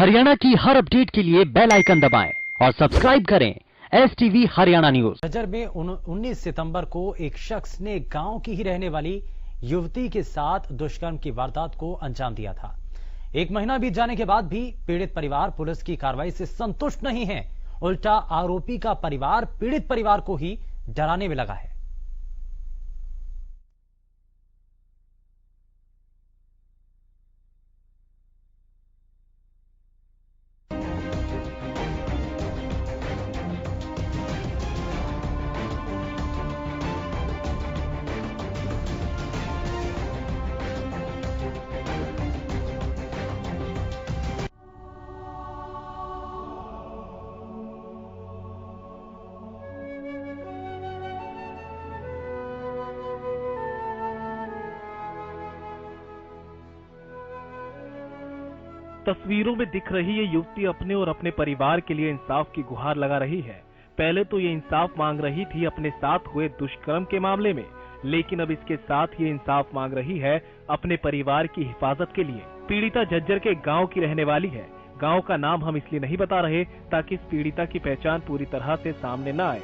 हरियाणा की हर अपडेट के लिए बेल आइकन दबाएं और सब्सक्राइब करें STV हरियाणा न्यूज। झज्जर में 19 सितंबर को एक शख्स ने गांव की ही रहने वाली युवती के साथ दुष्कर्म की वारदात को अंजाम दिया था। एक महीना बीत जाने के बाद भी पीड़ित परिवार पुलिस की कार्रवाई से संतुष्ट नहीं है। उल्टा आरोपी का परिवार पीड़ित परिवार को ही डराने में लगा है। तस्वीरों में दिख रही ये युवती अपने और अपने परिवार के लिए इंसाफ की गुहार लगा रही है। पहले तो ये इंसाफ मांग रही थी अपने साथ हुए दुष्कर्म के मामले में, लेकिन अब इसके साथ ये इंसाफ मांग रही है अपने परिवार की हिफाजत के लिए। पीड़िता झज्जर के गांव की रहने वाली है। गांव का नाम हम इसलिए नहीं बता रहे ताकि इस पीड़िता की पहचान पूरी तरह से सामने न आए।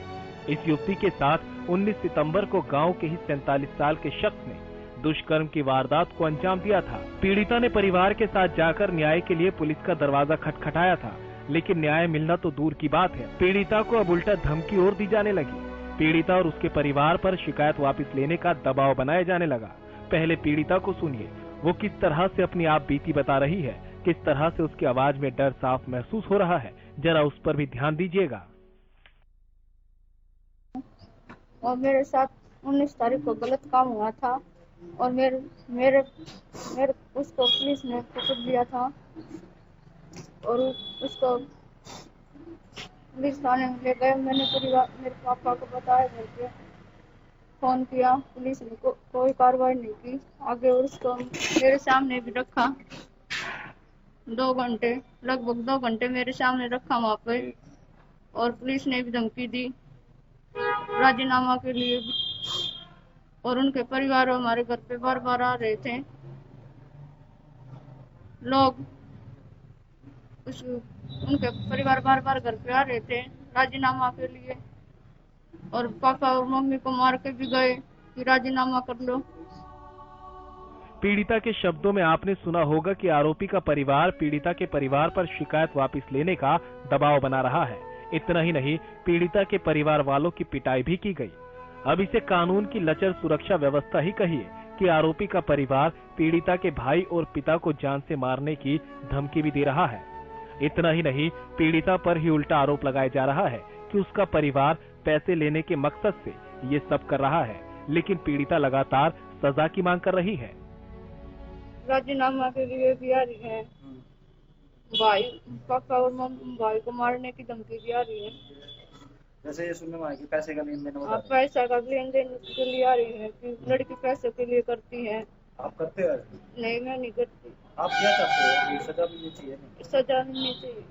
इस युवती के साथ 19 सितंबर को गांव के ही 47 साल के शख्स ने दुष्कर्म की वारदात को अंजाम दिया था। पीड़िता ने परिवार के साथ जाकर न्याय के लिए पुलिस का दरवाजा खटखटाया था, लेकिन न्याय मिलना तो दूर की बात है, पीड़िता को अब उल्टा धमकी और दी जाने लगी। पीड़िता और उसके परिवार पर शिकायत वापस लेने का दबाव बनाया जाने लगा। पहले पीड़िता को सुनिए, वो किस तरह से अपनी आप बीती बता रही है, किस तरह से उसकी आवाज में डर साफ महसूस हो रहा है, जरा उस पर भी ध्यान दीजिएगा। और मेरे साथ 19 तारीख को गलत काम हुआ था और मेरे उसको पुलिस ने पकड़ लिया था और उसको पुलिस थाने में ले गए। मैंने मेरे पापा को बताया, घर पे फोन किया, पुलिस ने कोई कार्रवाई नहीं की आगे। और उसको मेरे सामने भी रखा 2 घंटे, लगभग 2 घंटे मेरे सामने रखा वहाँ पे, और पुलिस ने भी धमकी दी राजीनामा के लिए। और उनके परिवार हमारे घर पे बार बार आ रहे थे लोग, उनके परिवार बार बार घर पे आ रहे थे राजीनामा के लिए, और पापा और मम्मी को मार के भी गए कि राजीनामा कर लो। पीड़िता के शब्दों में आपने सुना होगा कि आरोपी का परिवार पीड़िता के परिवार पर शिकायत वापस लेने का दबाव बना रहा है। इतना ही नहीं, पीड़िता के परिवार वालों की पिटाई भी की गई। अब इसे कानून की लचर सुरक्षा व्यवस्था ही कहिए कि आरोपी का परिवार पीड़िता के भाई और पिता को जान से मारने की धमकी भी दे रहा है। इतना ही नहीं, पीड़िता पर ही उल्टा आरोप लगाया जा रहा है कि उसका परिवार पैसे लेने के मकसद से ये सब कर रहा है, लेकिन पीड़िता लगातार सजा की मांग कर रही है। राजीनामा के लिए भी आ रही है, भाई पापा और भाई को मारने की धमकी भी आ रही है। जैसे ये सुनने में आया कि पैसे का लेन देन पैसा का लेन देन के लिए आ रही है कि लड़की पैसे के लिए करती है। आप करते हो? नहीं, मैं नहीं करती। आप क्या चाहते हो? सजा मिलनी चाहिए? सजा मिलनी चाहिए।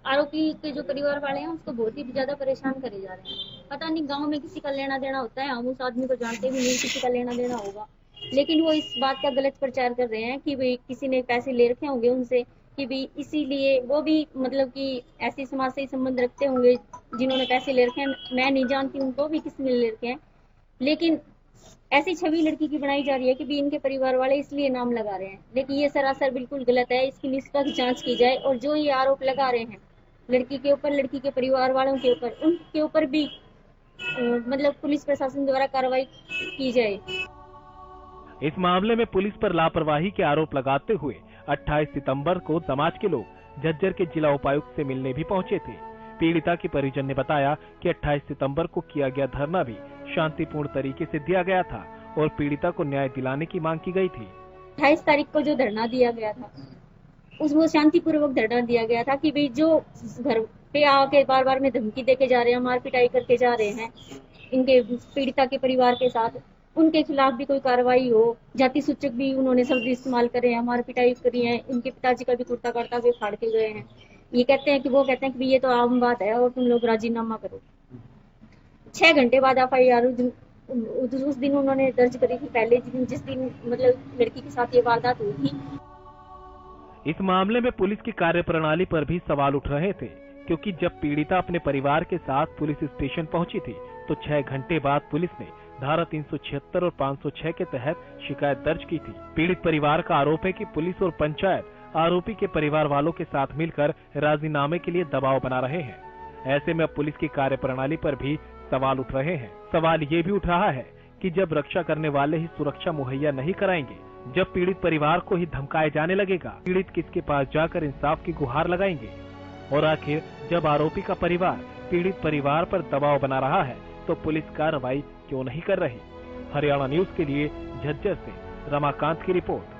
आरोपी के जो परिवार वाले हैं उसको बहुत ही ज्यादा परेशान करे जा रहे हैं। पता नहीं गांव में किसी का लेना देना होता है, हम उस आदमी को जानते भी नहीं किसी का लेना देना होगा, लेकिन वो इस बात का गलत प्रचार कर रहे हैं कि भाई किसी ने पैसे ले रखे होंगे उनसे, कि भाई इसीलिए वो भी मतलब कि ऐसी समाज से संबंध रखते होंगे जिन्होंने पैसे ले रखे हैं। मैं नहीं जानती उनको भी किसने ले रखे हैं, लेकिन ऐसी छवि लड़की की बनाई जा रही है कि भी इनके परिवार वाले इसलिए नाम लगा रहे हैं, लेकिन ये सरासर बिल्कुल गलत है। इसकी निष्पक्ष जांच की जाए और जो ये आरोप लगा रहे हैं लड़की के ऊपर, लड़की के परिवार वालों के ऊपर, उनके ऊपर भी मतलब पुलिस प्रशासन द्वारा कार्रवाई की जाए। इस मामले में पुलिस पर लापरवाही के आरोप लगाते हुए 28 सितंबर को समाज के लोग झज्जर के जिला उपायुक्त से मिलने भी पहुंचे थे। पीड़िता के परिजन ने बताया कि 28 सितंबर को किया गया धरना भी शांतिपूर्ण तरीके से दिया गया था और पीड़िता को न्याय दिलाने की मांग की गई थी। 28 तारीख को जो धरना दिया गया था उसको शांतिपूर्वक धरना दिया गया था कि भाई जो घर पे आके बार बार में धमकी देके जा रहे हैं, मार पिटाई करके जा रहे हैं इनके पीड़िता के परिवार के साथ, उनके खिलाफ भी कोई कार्रवाई हो। जाति सूचक भी उन्होंने शब्द इस्तेमाल करे हैं, मार पिटाई करी है, इनके पिताजी का भी कुर्ता काटा हुए फाड़ के गए हैं। ये कहते हैं कि वो कहते हैं कि ये तो आम बात है और तुम लोग राजीनामा करो। 6 घंटे बाद FIR उस दिन उन्होंने दर्ज करी थी, पहले जिस दिन मतलब लड़की के साथ ये वारदात हुई थी। इस मामले में पुलिस की कार्यप्रणाली पर भी सवाल उठ रहे थे, क्योंकि जब पीड़िता अपने परिवार के साथ पुलिस स्टेशन पहुंची थी तो 6 घंटे बाद पुलिस ने धारा 376 और 506 के तहत शिकायत दर्ज की थी। पीड़ित परिवार का आरोप है कि पुलिस और पंचायत आरोपी के परिवार वालों के साथ मिलकर राजीनामे के लिए दबाव बना रहे हैं। ऐसे में अब पुलिस की कार्यप्रणाली पर भी सवाल उठ रहे हैं। सवाल ये भी उठ रहा है कि जब रक्षा करने वाले ही सुरक्षा मुहैया नहीं कराएंगे, जब पीड़ित परिवार को ही धमकाए जाने लगेगा, पीड़ित किसके पास जाकर इंसाफ की गुहार लगाएंगे? और आखिर जब आरोपी का परिवार पीड़ित परिवार पर दबाव बना रहा है तो पुलिस कार्रवाई क्यों नहीं कर रही? हरियाणा न्यूज के लिए झज्जर से रमाकांत की रिपोर्ट।